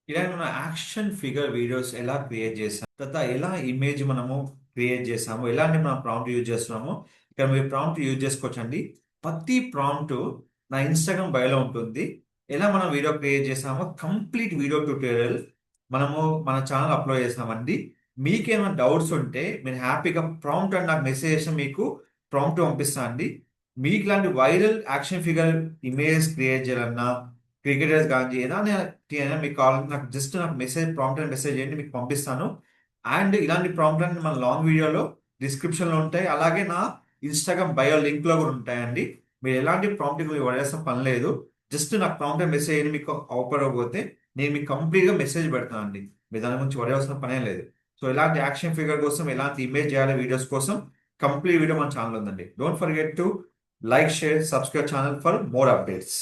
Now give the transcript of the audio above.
ఇలాంటి మన action figure videos ఎలా క్రియేట్ చేసాం, తర్వాత ఎలా ఇమేజ్ మనము క్రియేట్ చేసాము, ఎలాంటి మనం ప్రాంప్ట్ యూజ్ చేస్తున్నాము, ఇక్కడ మీరు ప్రాంప్ట్ యూజ్ చేసుకోవచ్చండి. ప్రతి ప్రాంప్ట్ నా ఇన్స్టాగ్రామ్ బయోలో ఉంటుంది. ఎలా మనం వీడియో క్రియేట్ చేసామో కంప్లీట్ వీడియో ట్యూటోరియల్ మనము మన ఛానల్ అప్లోడ్ చేసామండి. మీకేమైనా డౌట్స్ ఉంటే మీరు హ్యాపీగా ప్రాంప్ట్ అని నాకు మెసేజ్ చేసి మీకు ప్రాంప్ట్ పంపిస్తాను అండి. మీకు ఇలాంటి viral action figure image create చేయాలన్నా, క్రికెటర్స్ కానీ ఏదైనా మీకు కావాలి, నాకు జస్ట్ నాకు మెసేజ్ ప్రాంప్ట్ అని మెసేజ్ చేయండి, మీకు పంపిస్తాను. అండ్ ఇలాంటి ప్రాంప్ట్ అని మన లాంగ్ వీడియోలో డిస్క్రిప్షన్లో ఉంటాయి, అలాగే నా ఇన్స్టాగ్రామ్ బయో లింక్లో కూడా ఉంటాయండి. మీరు ఎలాంటి ప్రాంప్ట్ పడేసిన పని లేదు. జస్ట్ నాకు ప్రాంప్ట్ అని మెసేజ్ చేయండి, మీకు అవపడకపోతే నేను మీకు కంప్లీట్గా మెసేజ్ పెడతాను అండి. మీరు దాని గురించి పడేయాల్సిన పనే లేదు. సో ఇలాంటి యాక్షన్ ఫిగర్ కోసం, ఎలాంటి ఇమేజ్ చేయాలి వీడియోస్ కోసం కంప్లీట్ వీడియో మన ఛానల్ ఉందండి. Don't forget to like, share, subscribe channel for more updates.